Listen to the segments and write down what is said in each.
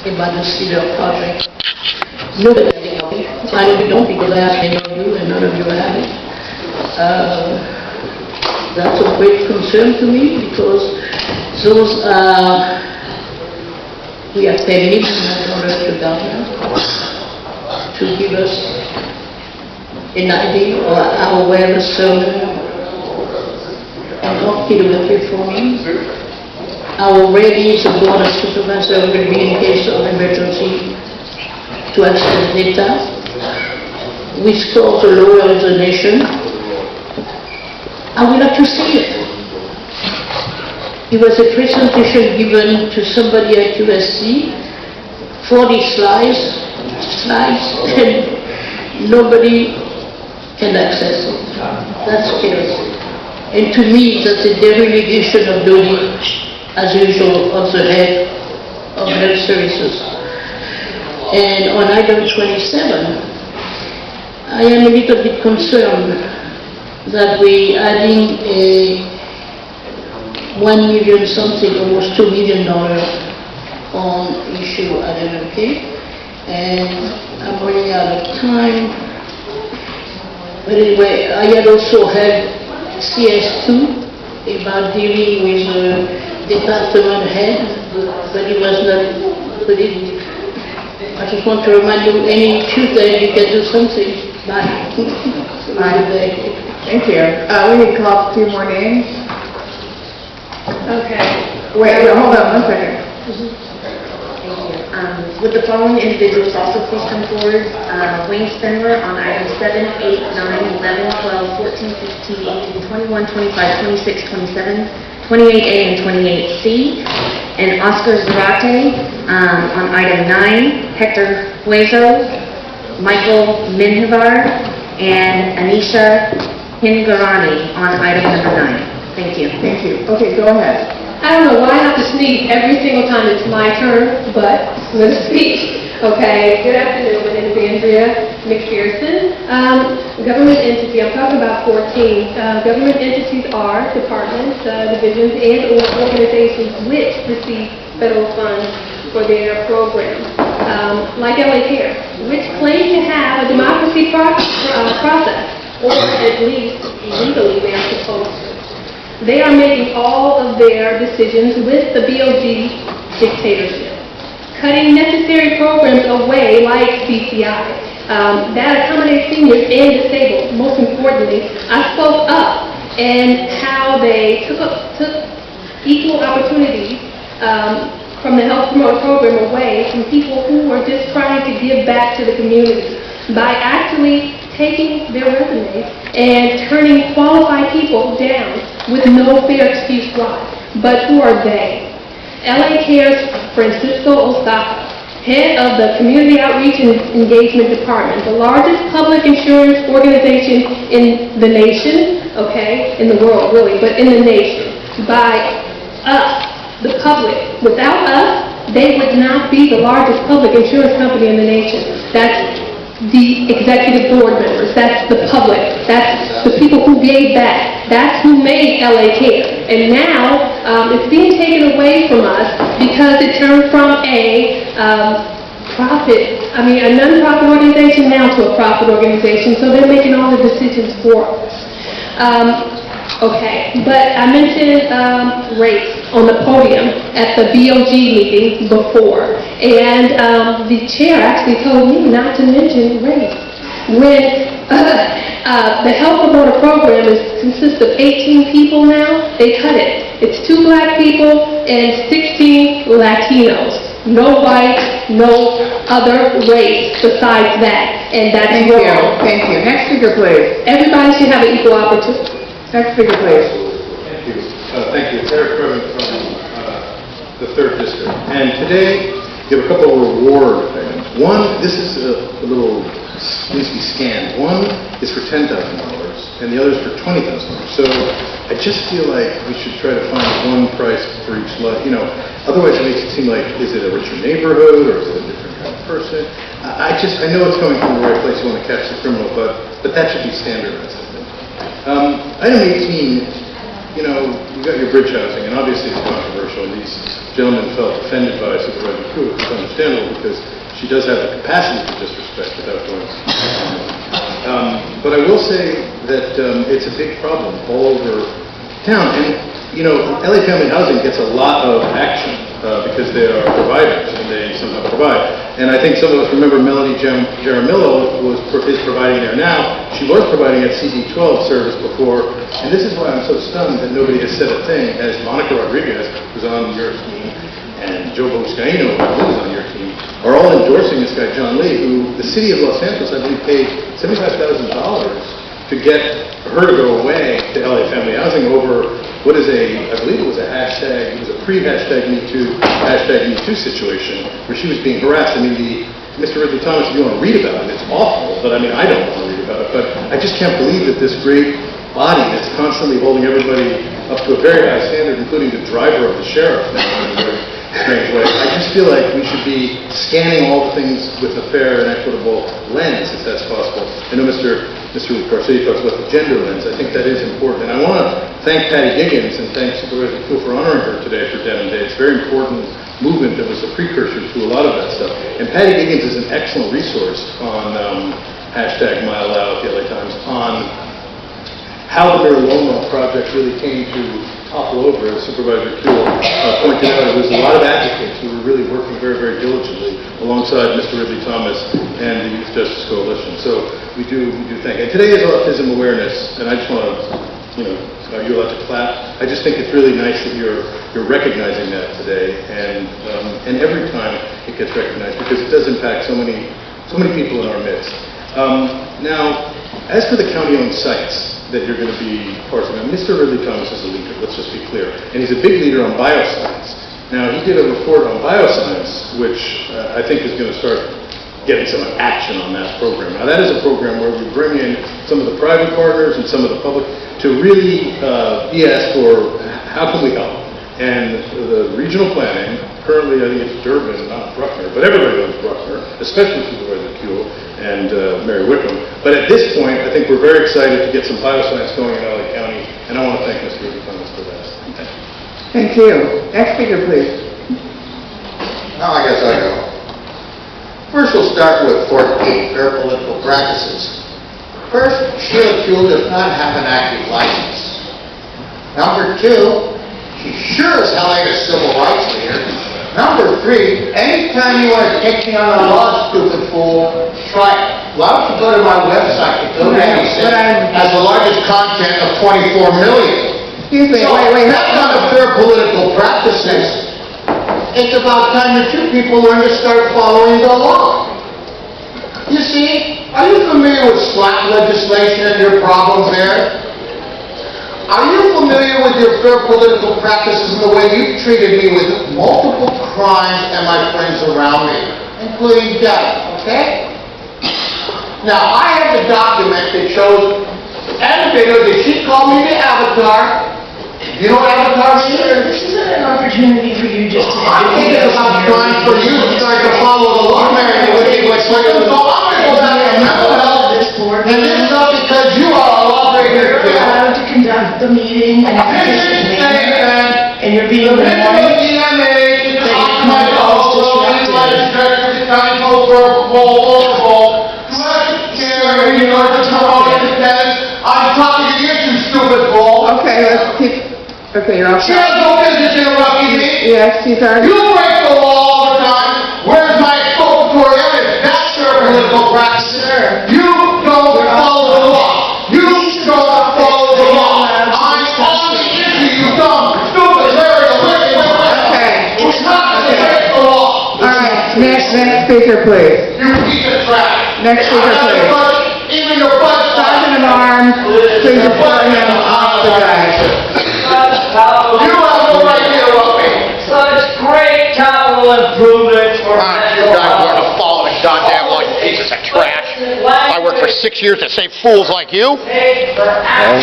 about the Cedar project. Nobody know it. I know you don't because I know you and none of you have it. That's a great concern to me because those we have paid $1 million to government to give us an idea or our way of serving and off-kilometer farming. Our ready to board of supervisor will be in case of emergency to access data, which calls the lower of the nation. I would like to see it. It was a presentation given to somebody at USC, 40 slides, and nobody can access it. That's scary. And to me, that's a dereliction of duty, as usual, of the head of health services. And on item 27, I am a little bit concerned that we adding a 1 million something, almost $2 million on issue at MLK. And I'm running out of time. But anyway, I had also had CS2 about dealing with the department head, but it was not, I just want to remind you, any Tuesday you can do something. Bye. Thank you. We need to call up a few more names. Okay. Wait, hold on 1 second. Would the following individuals also please come forward? Wayne Spindler on items 7, 8, 9, 11, 12, 14, 15, 18, 21, 25, 26, 27, 28A and 28C. And Oscar Zarate on item 9, Hector Hueso, Michael Minhivar, and Anisha Hingarani on item number 9. Thank you. Thank you. Okay, go ahead. I don't know why I have to sneeze every single time it's my turn, but I'm going to speak. Okay, good afternoon. My name is Andrea McPherson. Government entity, I'm talking about 14. Government entities are departments, divisions, and or organizations which receive federal funds for their programs, like LA Care, which claim to have a democracy process, or at least legally they are supposed to. They are making all of their decisions with the BOG dictatorship, cutting necessary programs away like CCI, that accommodate seniors and disabled. Most importantly, I spoke up and how they took equal opportunities from the health promoter program away from people who were just trying to give back to the community by actually taking their resumes and turning qualified people down with no fair excuse why. But who are they? LA Care's Francisco Osaka, head of the Community Outreach and Engagement Department, the largest public insurance organization in the nation, okay, in the world really, but in the nation, by us, the public. Without us, they would not be the largest public insurance company in the nation. That's the executive board members, that's the public, that's the people who gave back, that's who made LA Care. And now it's being taken away from us because it turned from a non-profit organization now to a profit organization, so they're making all the decisions for us. Okay, but I mentioned race on the podium at the BOG meeting before, and the chair actually told me not to mention race. When the health promoter program consists of 18 people now, they cut it. It's 2 black people and 16 Latinos. No white, no other race besides that, and that's wrong. Thank you. Next speaker, please. Everybody should have an equal opportunity. Next speaker, please. Thank you. Thank you. Previn from the 3rd District. And today, you have a couple of reward items. One, this is a little, needs to be scanned. One is for $10,000, and the other is for $20,000. So I just feel like we should try to find one price for each lot. You know, otherwise it makes it seem like, is it a richer neighborhood, or is it a different kind of person? I know it's coming from the right place. You want to catch the criminal, but that should be standardized. Item 18 you know, you got your bridge housing, and obviously it's controversial, and these gentlemen felt offended by Supervisor Kuehl, which is understandable, because she does have the capacity for disrespect without going. But I will say that it's a big problem all over town, and, you know, LA Family Housing gets a lot of action because they are providers, and they somehow provide. And I think some of us remember Melanie Jaramillo is providing there now. She was providing at CD12 service before, and this is why I'm so stunned that nobody has said a thing, as Monica Rodriguez, who's on your team, and Joe Boscaino, who is on your team, are all endorsing this guy, John Lee, who the city of Los Angeles, I believe, paid $75,000 to get her to go away to LA Family Housing over what is I believe it was a pre-hashtag Me Too situation where she was being harassed. I mean, Mr. Ridley Thomas, if you want to read about it, it's awful, but I mean, I don't want to read about it, but I just can't believe that this great body that's constantly holding everybody up to a very high standard, including the driver of the sheriff now in a very strange way. I just feel like we should be scanning all the things with a fair and equitable lens, if that's possible. I know Mr. Garcetti talks about the gender lens. I think that is important. And I want to thank Patty Giggins and thank Supervisor Kuehl for honoring her today for Denim Day. It's a very important movement that was a precursor to a lot of that stuff. And Patty Giggins is an excellent resource on hashtag #MileOut at the LA Times on how the Miraloma project really came to topple over, as Supervisor Kuehl pointed out. There was a lot of advocates who were really working very, very diligently alongside Mr. Ridley Thomas and the Youth Justice Coalition. So we do thank. And today is Autism Awareness, and I just want to, you know, are you allowed to clap? I just think it's really nice that you're recognizing that today, and every time it gets recognized, because it does impact so many people in our midst. Now, as for the county-owned sites that you're going to be parsing out, Mr. Ridley Thomas is a leader, let's just be clear, and he's a big leader on bioscience. Now, he did a report on bioscience, which I think is going to start getting some action on that program. Now, that is a program where we bring in some of the private partners and some of the public to really be asked for how can we help. And the regional planning, currently I think it's Durbin, not Bruckner, but everybody loves Bruckner, especially Supervisor Kuehl and Mary Wickham. But at this point, I think we're very excited to get some bioscience going in LA County, and I want to thank Mr. Ridley Thomas for that. Thank you. Thank you. Next speaker, please. Now I guess I go. First, we'll start with 14, fair political practices. First, Sheila Kuehl does not have an active license. Number two, she sure as hell ain't a civil rights leader. Number three, anytime you want to take me on a law, stupid fool, try it. Why don't you go to my website, has the largest content of 24 million. Excuse me, So, wait. that's not a fair political practices. It's about time that you people learn to start following the law. You see, are you familiar with SLAPP legislation and your problems there? Are you familiar with your fair political practices and the way you've treated me with multiple crimes and my friends around me, including death, okay? Now, I have a document that shows, and video that she called me the Avatar. You know what Avatar means? This isn't an opportunity for you just to... I think it's about time for you to start to follow the law, Mary, with me, so I'm going to go back to mental health, and this is not because you are a lawbreaker. You're allowed to conduct the meeting and participate, and you're being warned. I'm talking to you, you stupid bull. Okay, let's keep, okay, you're off. She has no business interrupting me. Yes, she's already... You break the law all the time. Where's my exculpatory evidence? That's your political practice. You don't follow the law. You don't follow the law. I'm on the issue, you dumb, stupid, Okay. It's not to break the law. All right, next speaker, please. You piece of crap. Next speaker, please. Even your butt Sergeant of Arms, please report him off the dais. You have no right to interrupt me. Such great capital improvements for You guys learn to follow the goddamn law, you pieces of trash. I worked for 6 years to save fools like you. I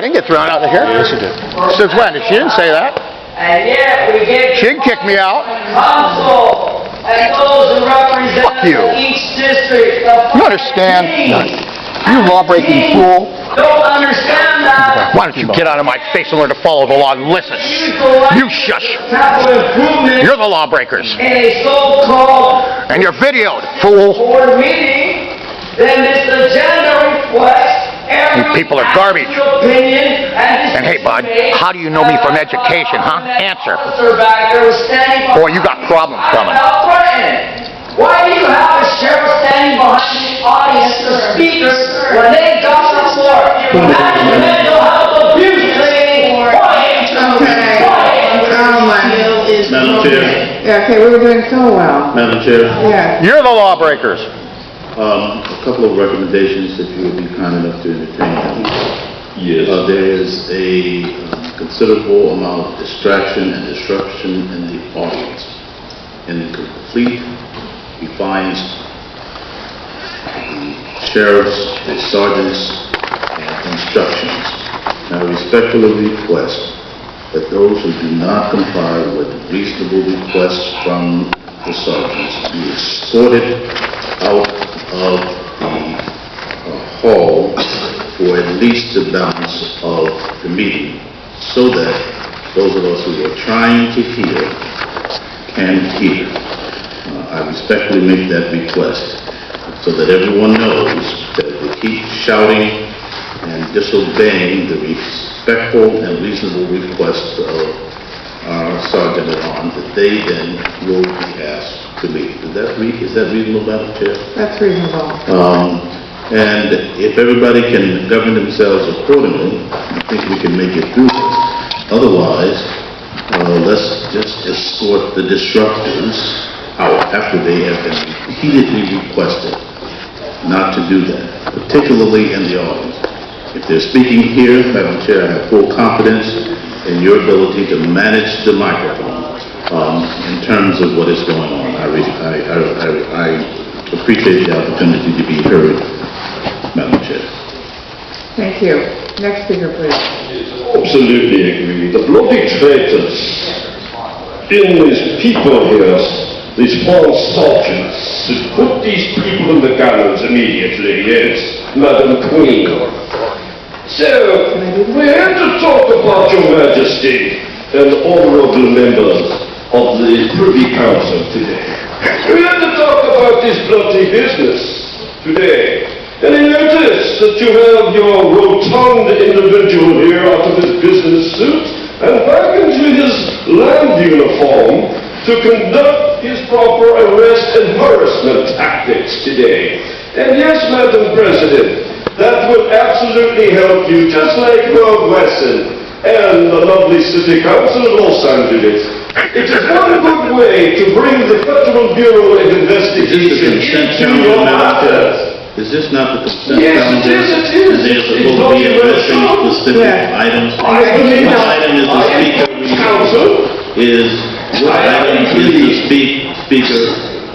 didn't get thrown out of here. Yes, you did. Since when? She didn't say that. And yet we get... She didn't kick me out. Council and those who represent Fuck you. each district. You understand? You law-breaking fool. Don't understand that. Why don't you get out of my face and learn to follow the law and listen? You shush. Capital improvement You're the lawbreakers. in a so-called And you're videoed, fool. board meeting, then this agenda request. You people are garbage. Opinion And hey, bud, how do you know me from education, huh? Answer. Boy, you got problems coming. Why do you have a sheriff standing behind the audience, the speakers, when they got the floor? That's mental health abuse training. Quiet. Madam Chair, Yeah, okay, we were doing so well. Madam Chair, Yeah. You're the lawbreakers. a couple of recommendations, if you would be kind enough to entertain them. Yes. There is a considerable amount of distraction and disruption in the audience, in complete defiance the sheriff's, the sergeant's instructions. Now, I respectfully request that those who do not comply with reasonable requests from the sergeants be escorted out of the hall for at least the balance of the meeting, so that those of us who are trying to hear can hear. I respectfully make that request, so that everyone knows that if we keep shouting and disobeying the respectful and reasonable requests of our sergeant at arms, that they then will be asked to leave. Is that reasonable, Madam Chair? That's reasonable. And if everybody can govern themselves accordingly, I think we can make it through this. Otherwise, let's just escort the disruptors out after they have been repeatedly requested not to do that, particularly in the audience. If they're speaking here, Madam Chair, I have full confidence in your ability to manage the microphone in terms of what is going on. I appreciate the opportunity to be heard, Madam Chair. Thank you. Next speaker, please. Absolutely agree. The bloody traitors in these people here, these false sergeants, to put these people in the gallows immediately, yes, Madam Queen. So, we're here to talk about Your Majesty and honorable members of the Privy Council today. We're here to talk about this bloody business today. And I notice that you have your rotund individual here out of his business suit and back into his land uniform to conduct his proper arrest and harassment tactics today. And yes, Madam President, that would absolutely help you, just like Rob Wesson and the lovely City Council of Los Angeles. It is one good way to bring the Federal Bureau of Investigation into your matters. Is this not the consent Yes, calendar? it is. And they're supposed to be addressing specific items? What item is the speaker reading? What item is the speaker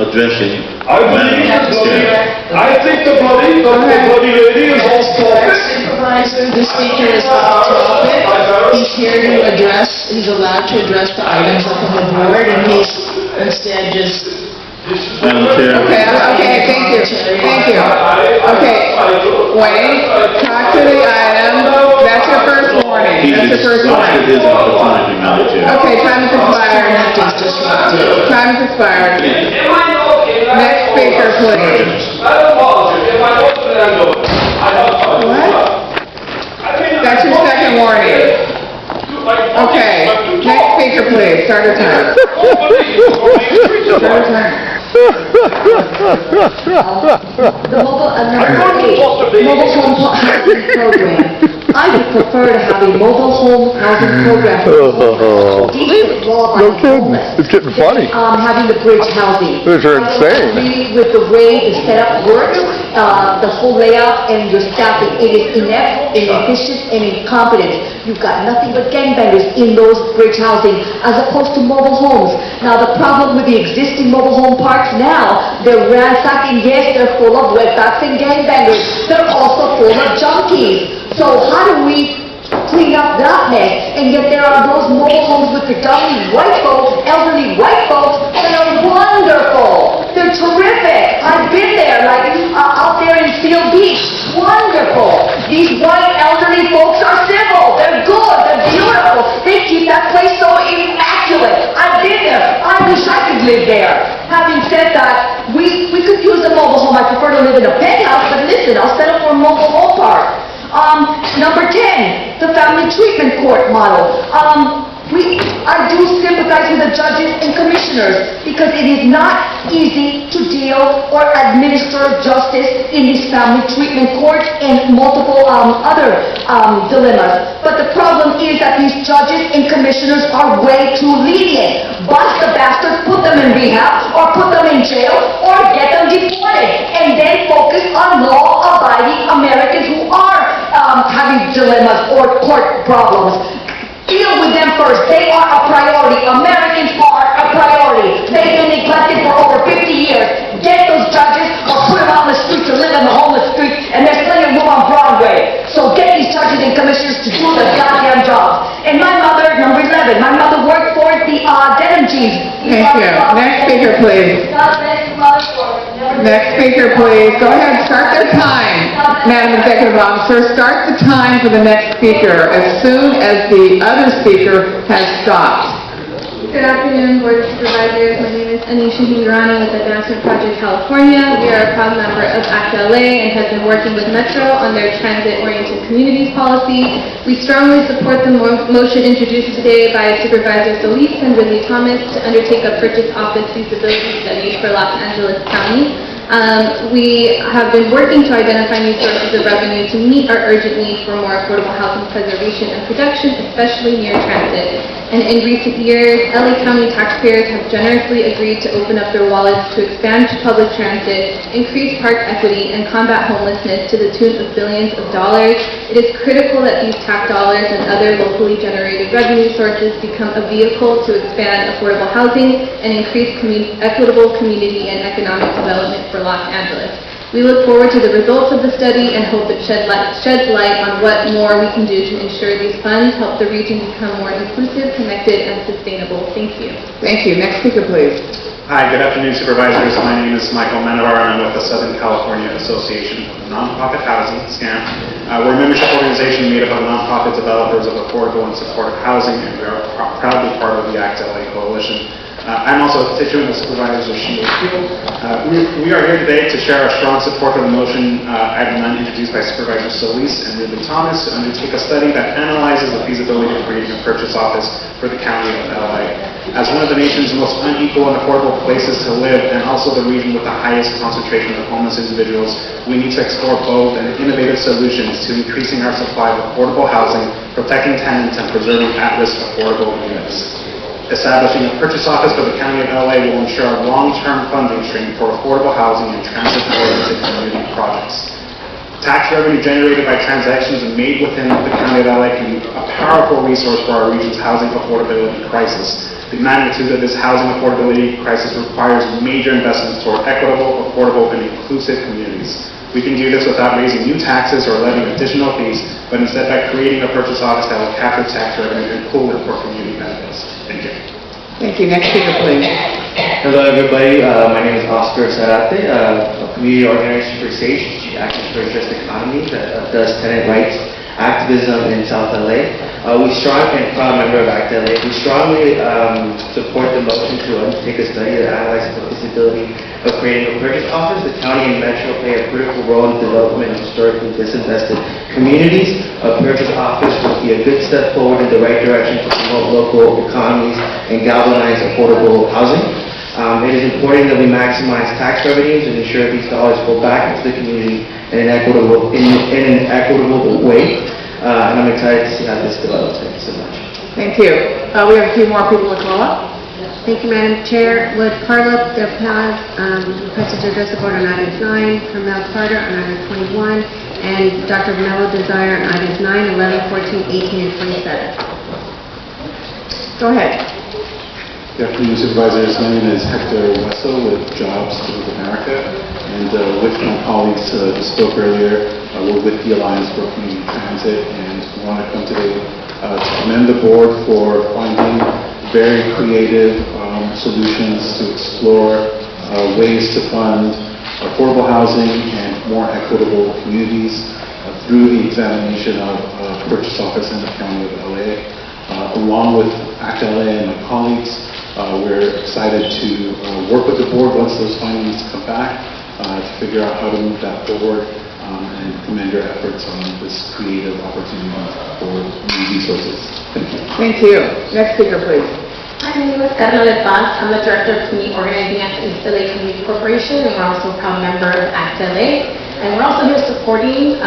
addressing? I believe I think the bloody lady is off topic. Supervisor, the speaker is off topic. He's here to address, he's allowed to address the items up on the board, and he's instead just... Madam Chair. Okay, thank you. Thank you. Okay, Wayne, talk to the item. That's your first warning. He's That's your first exhausted his warning. opportunity, Madam Chair. Okay, time is expired. Time is expired. Next speaker, please. What? That's your second warning. Okay, next speaker, please. Start your time. Start your time. The mobile, number 8, mobile home housing program. I would prefer to have a mobile home housing program for decent law-abiding homeless. It's getting funny. Having the bridge housing. These are insane. I agree with the way the setup works, the whole layout and your staffing. It is inept, inefficient, and incompetent. You've got nothing but gangbangers in those bridge housing as opposed to mobile homes. Now, the problem with the existing mobile home parks now, they're ransacking, yes, they're full of wetbacks and gangbangers. They're also full of junkies. So how do we clean up that mess? And yet there are those mobile homes with predominantly white folks, elderly white folks, that are wonderful. They're terrific. I've been there, like out there in Seal Beach. Wonderful. These white elderly folks are live there. Having said that, we could use a mobile home. I prefer to live in a penthouse, but listen, I'll settle for a mobile home park. Number 10, the family treatment court model. I do sympathize with the judges and commissioners because it is not easy to deal or administer justice in these family treatment courts and multiple other dilemmas. But the problem is that these judges and commissioners are way too lenient. Bust the bastards, put them in rehab or put them in jail or get them deported and then focus on law-abiding Americans who are having dilemmas or court problems. Deal with them first. They are a priority. Americans are a priority. They've been neglected for over 50 years. Get those judges or put them on the streets or live on the homeless streets, and there's plenty of room on Broadway. So get these judges and commissioners to do their goddamn jobs. And my mother, number 11, my mother worked for the denim jeans. Thank you. Next speaker, please. Next speaker, please. Go ahead, start their time. Madam Executive Officer, start the time for the next speaker as soon as the other speaker has stopped. Good afternoon, Board of Supervisors. My name is Anisha Hingrani with Advancement Project California. We are a proud member of ACT LA and have been working with Metro on their transit-oriented communities policy. We strongly support the motion introduced today by Supervisor Solis and Ridley Thomas to undertake a purchase office feasibility study for Los Angeles County. We have been working to identify new sources of revenue to meet our urgent need for more affordable housing preservation and production, especially near transit. And in recent years, LA County taxpayers have generously agreed to open up their wallets to expand public transit, increase park equity, and combat homelessness to the tune of billions of dollars. It is critical that these tax dollars and other locally generated revenue sources become a vehicle to expand affordable housing and increase equitable community and economic development for Los Angeles. We look forward to the results of the study and hope it sheds light on what more we can do to ensure these funds help the region become more inclusive, connected, and sustainable. Thank you. Thank you. Next speaker, please. Hi, good afternoon, Supervisors. My name is Michael Menavar, and I'm with the Southern California Association of Nonprofit Housing, SCAM. We're a membership organization made up of nonprofit developers of affordable and supportive housing, and we are proudly part of the ACT LA Coalition. I'm also a constituent of Supervisors of Kuehl. We are here today to share our strong support for the motion item 9 introduced by Supervisor Solis and Ridley Thomas to undertake a study that analyzes the feasibility of creating a purchase office for the County of LA. As one of the nation's most unequal and affordable places to live, and also the region with the highest concentration of homeless individuals, we need to explore bold and innovative solutions to increasing our supply of affordable housing, protecting tenants, and preserving at-risk affordable units. Establishing a purchase office for the County of LA will ensure a long-term funding stream for affordable housing and transit-oriented community projects. Tax revenue generated by transactions made within the County of LA can be a powerful resource for our region's housing affordability crisis. The magnitude of this housing affordability crisis requires major investments toward equitable, affordable, and inclusive communities. We can do this without raising new taxes or levying additional fees, but instead by creating a purchase office that will capture tax revenue and pool it for community benefits. Thank you. Thank you. Next speaker, please. Hello, everybody. My name is Oscar Zarate, a community organizer for SAGE, Actions for a Just Economy, that does tenant rights activism in South LA. We strongly, and proud member of ACT LA, we strongly support the motion to undertake a study that analyzes the feasibility of creating a purchase office. The county and Metro play a critical role in the development of historically disinvested communities. A purchase office would be a good step forward in the right direction to promote local economies and galvanize affordable housing. It is important that we maximize tax revenues and ensure these dollars go back into the community in an equitable way. And I'm excited to see how this develops. Thank you so much. Thank you. We have a few more people to call up. Thank you, Madam Chair. Would Carla De Paz requested to address the board on items 9, Carmel Carter on item 21, and Dr. Vanilla Desire on items 9, 11, 14, 18, and 27. Go ahead. Good afternoon, Supervisors. My name is Hector Wessel with Jobs of America, and with my colleagues who spoke earlier, we're with the Alliance for Community Transit, and we want to come today to commend the board for finding very creative solutions to explore ways to fund affordable housing and more equitable communities through the examination of purchase office in the County of LA. Along with ACT LA and my colleagues, We're excited to work with the board once those findings come back to figure out how to move that forward and commend your efforts on this creative opportunity for new resources. Thank you. Thank you. Next speaker, please. Hi, my name is Carla de Paz. I'm the Director of Community Organizing at East LA Community Corporation, and we're also a proud member of ACT LA. And we're also here supporting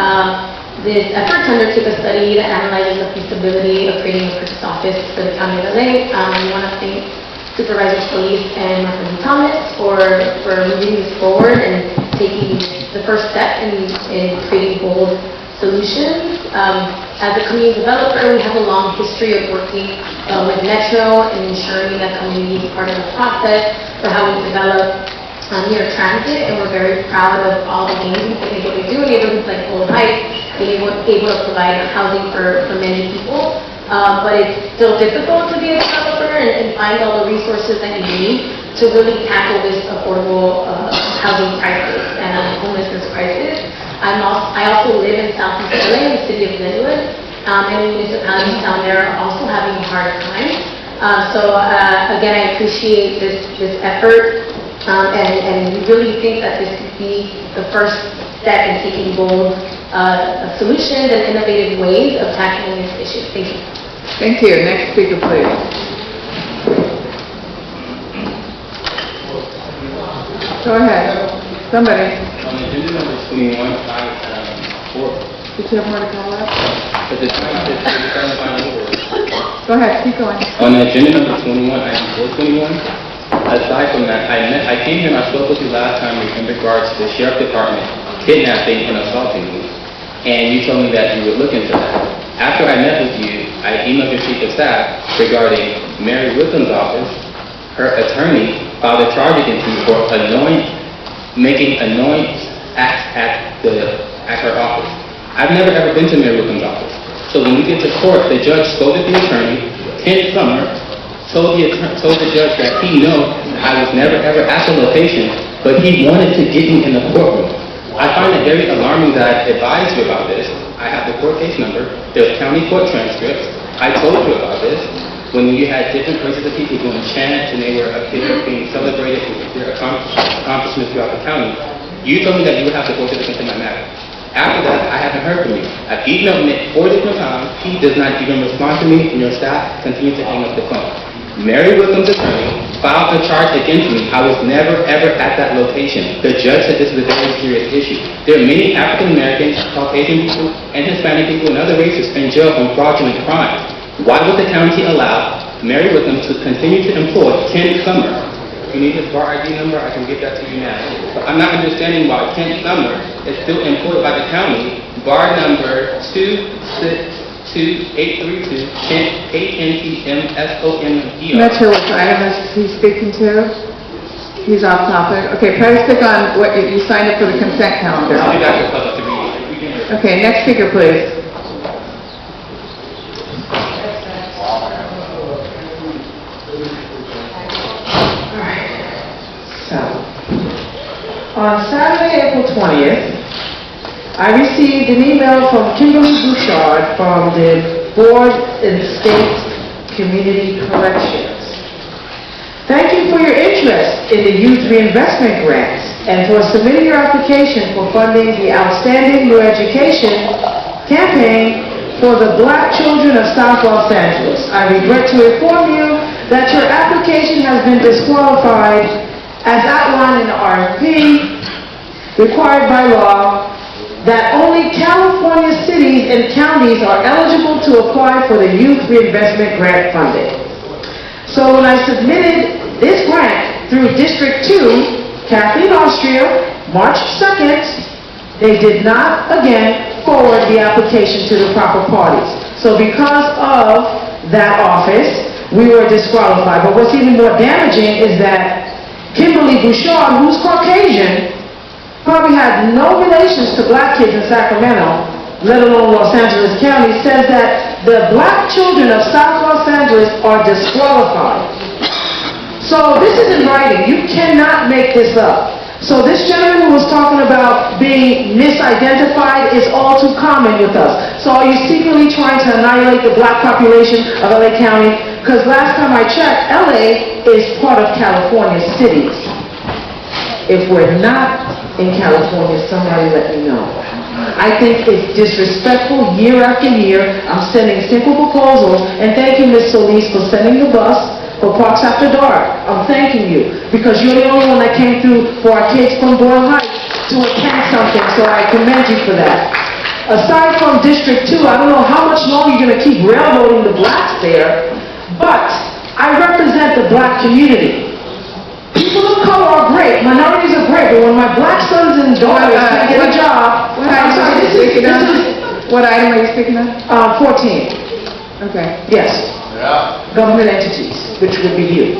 this effort to undertake a study that analyzes the feasibility of creating a purchase office for the County of LA. We want to thank Supervisor Solis and Martin Thomas for moving this forward and taking the first step in creating bold solutions. As a community developer, we have a long history of working with Metro and ensuring that community is part of the process for how we develop near transit, and we're very proud of all the gains we've been able to do in neighborhoods like Gold Heights, being able to provide housing for many people. But it's still difficult to be a developer and find all the resources that you need to really tackle this affordable housing crisis and homelessness crisis. I also live in Southeast LA, in the city of Glenwood, and municipalities down there are also having a hard time. Again, I appreciate this effort, and we really think that this could be the first step in taking bold solutions and innovative ways of tackling this issue. Thank you. Thank you. Next speaker, please. Go ahead. Somebody. On agenda number 21, I have 4. Did you have more to call up? But the time is the final word. Go ahead. Keep going. On agenda number 21, item 421. Aside from that, I came here and I spoke with you last time in regards to the sheriff department kidnapping and assaulting me, and you told me that you would look into that. After I met with you, I emailed your chief of staff regarding Mary Whitlam's office. Her attorney filed a charge against me for making annoying acts at her office. I've never ever been to Mary Whitlam's office. So when we get to court, the judge scolded the attorney. Ken Summer told the judge that he knew I was never ever at the location, but he wanted to get me in the courtroom. I find it very alarming that I advised you about this. I have the court case number. There's county court transcripts. I told you about this when you had different races of people doing chants and they were up here being celebrated for their accomplishments throughout the county. You told me that you would have to go to the consent my matter. After that, I haven't heard from you. I've emailed Nick 4 different times. He does not even respond to me, and your staff continue to hang up the phone. Mary Whitlam's attorney filed a charge against me. I was never, ever at that location. The judge said this is a very serious issue. There are many African Americans, Caucasian people, and Hispanic people and other races in jail on fraudulent crimes. Why would the county allow Mary Whitlam to continue to employ Ken Summer? If you need his bar ID number, I can get that to you now. But I'm not understanding why Ken Summer is still employed by the county. Bar number 262-832, KNTMSOMER. Not sure which item is he speaking to. He's off topic. Okay, press click on what you signed up for the consent calendar. I'll be back to public to read. Okay, next speaker, please. On Saturday, April 20th, I received an email from Kimberly Bouchard from the Board and State Community Corrections. Thank you for your interest in the Youth Reinvestment Grants and for submitting your application for funding the Outstanding New Education campaign for the Black children of South Los Angeles. I regret to inform you that your application has been disqualified as outlined in the RFP, required by law, that only California cities and counties are eligible to apply for the Youth Reinvestment Grant funding. So when I submitted this grant through District 2, Kathleen Austria, March 2nd, they did not again forward the application to the proper parties. So because of that office, we were disqualified. But what's even more damaging is that Kimberly Bouchard, who's Caucasian, probably had no relations to black kids in Sacramento, let alone Los Angeles County, says that the black children of South Los Angeles are disqualified. So this is in writing. You cannot make this up. So this gentleman who was talking about being misidentified is all too common with us. So are you secretly trying to annihilate the black population of LA County? Because last time I checked, LA is part of California cities. If we're not in California, somebody let me know. I think it's disrespectful year after year. I'm sending simple proposals, and thank you, Ms. Solis, for sending the bus for Parks After Dark. I'm thanking you, because you're the only one that came through for our kids from Boyle Heights to attend something, so I commend you for that. Aside from District 2, I don't know how much longer you're going to keep railroading the blacks there, but I represent the black community. People of color are great, minorities are great, but when my black sons and daughters can't get a job... What item are you speaking of? What item are you speaking of? 14. Okay. Yes. Government entities, which would be you.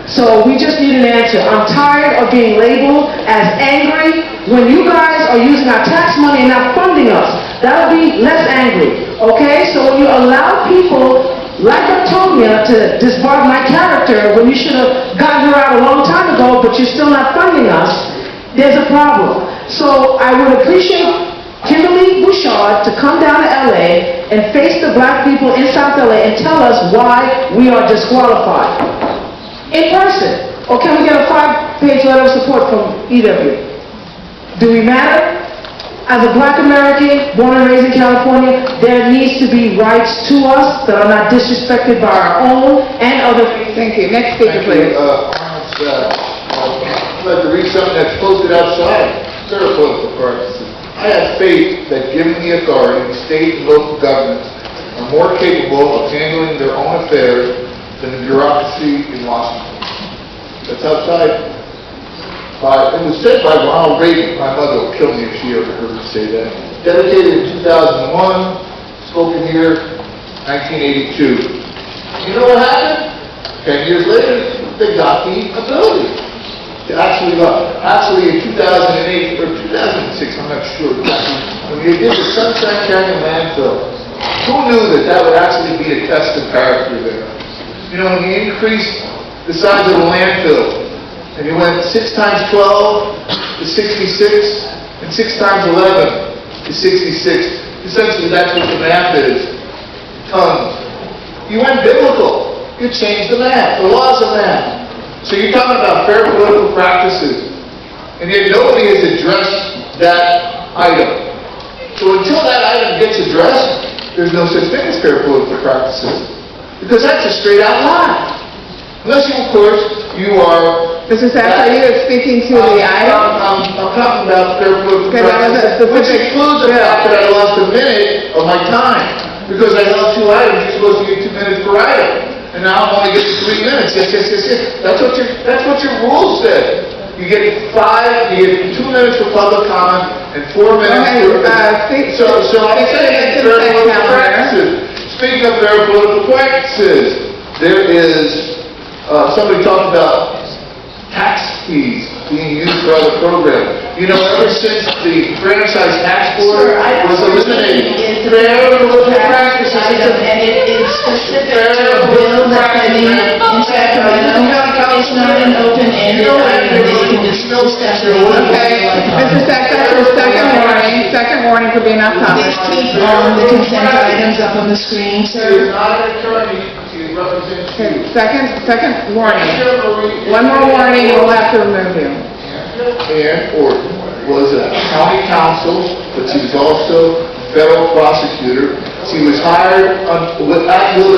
So we just need an answer. I'm tired of being labeled as angry when you guys are using our tax money and not funding us. That'll be less angry, okay? So when you allow people like Antonia to disbarb my character when you should have gotten her out a long time ago, but you're still not funding us, there's a problem. So I would appreciate Kimberly Bouchard to come down to LA and face the black people in South LA and tell us why we are disqualified. In person. Or can we get a 5-page letter of support from either of you? Do we matter? As a black American, born and raised in California, there needs to be rights to us that are not disrespected by our own and other... Thank you. Next speaker, please. I'd like to read something that's posted outside. Sort of political purposes. I have faith that given the authority, state and local governments are more capable of handling their own affairs than the bureaucracy in Washington. That's outside. It was said by Ronald Reagan. My mother will kill me if she ever heard me say that. Dedicated in 2001, spoken here 1982. You know what happened? 10 years later, they got the ability to actually love. Actually, in 2008 or 2006, I'm not sure exactly, when you did the Sunshine Canyon landfill, who knew that that would actually be a test of character there? You know, when you increased the size of the landfill, and you went 6 times 12 to 66, and 6 times 11 to 66. Essentially, that's what the math is. Tons. You went biblical. You changed the math, the laws of math. So you're talking about fair political practices, and yet nobody has addressed that item. So until that item gets addressed, there's no such thing as fair political practices. Because that's a straight out lie. Unless you, of course, you are... Mr. Sachs, are you speaking to the item? I'm talking about fair political Okay, that was a practices, which specific includes the fact that I lost a minute of my time. Because I held 2 items, you're supposed to get 2 minutes per item. And now I'm only getting 3 minutes. Yes. That's what your rules said. You get 2 minutes for public comment and 4 minutes for... So I'm saying fair political practices. Speaking of fair political practices, there is, somebody talked about tax fees being used for other programs. You know, ever since the franchise tax board was eliminated, fair political practices. And it is specific to a bill that's pending in Sacramento. It's not an open-ended item. They can just discuss it. Okay, Mr. Sachs, that's your second warning for being off topic. Please keep the consent items up on the screen, sir. Not an attorney, he represents you. Second warning. One more warning, and we'll have to remove you. Ann Orton was a county counsel, but she was also a federal prosecutor. She was hired at will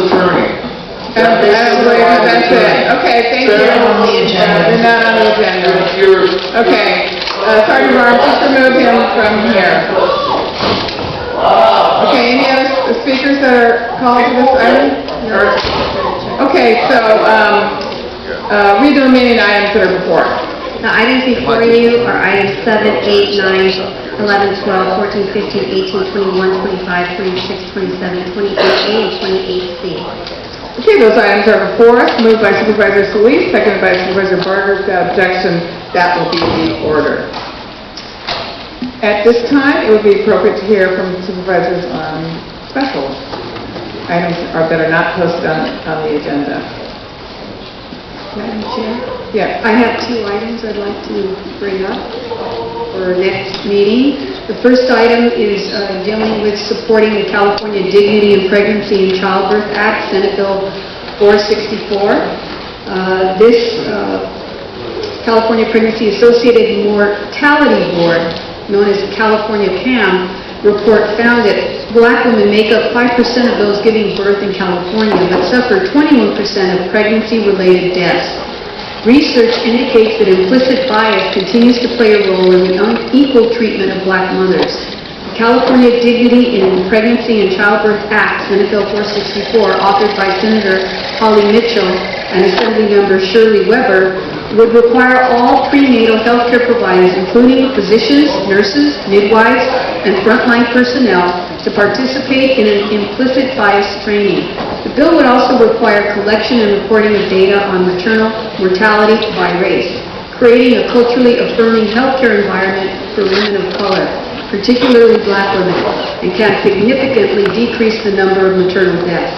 attorney. I don't believe that's it. Okay, thank you. They're on the agenda. They're not on the agenda. Okay, Sergeant Barnes, just remove him from here. Okay, any other speakers that are called to this item? Okay, so, read the remaining items that are before. The items before you are items 7, 8, 9, 11, 12, 14, 15, 18, 21, 25, 26, 27, 28A, and 28C. Okay, those items are before us, moved by Supervisor Solis, seconded by Supervisor Barger. Without objection, that will be the order. At this time, it would be appropriate to hear from supervisors on special items that are not posted on the agenda. Madam Chair? Yes. I have 2 items I'd like to bring up for next meeting. The first item is dealing with supporting the California Dignity in Pregnancy and Childbirth Act, Senate Bill 464. This California Pregnancy Associated Mortality Board, known as California PAM, report found that Black women make up 5% of those giving birth in California, but suffer 21% of pregnancy-related deaths. Research indicates that implicit bias continues to play a role in the unequal treatment of Black mothers. The California Dignity in Pregnancy and Childbirth Act, Senate Bill 464, authored by Senator Holly Mitchell and Assembly Member Shirley Weber, would require all prenatal health care providers, including physicians, nurses, midwives, and frontline personnel, to participate in an implicit bias training. The bill would also require collection and reporting of data on maternal mortality by race, creating a culturally affirming healthcare environment for women of color, particularly Black women, and can significantly decrease the number of maternal deaths.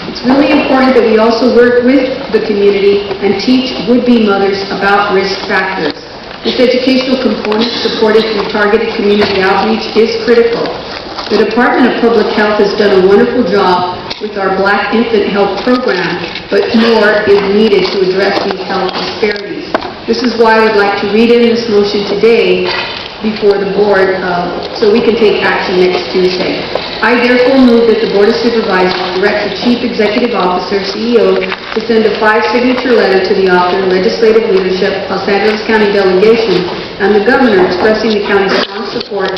It's really important that we also work with the community and teach would-be mothers about risk factors. This educational component, supported through targeted community outreach, is critical. The Department of Public Health has done a wonderful job with our Black Infant Health Program, but more is needed to address these health disparities. This is why I would like to read in this motion today before the board so we can take action next Tuesday. I therefore move that the Board of Supervisors direct the Chief Executive Officer, CEO, to send a 5-signature letter to the author and legislative leadership, Los Angeles County delegation, and the Governor expressing the county's strong support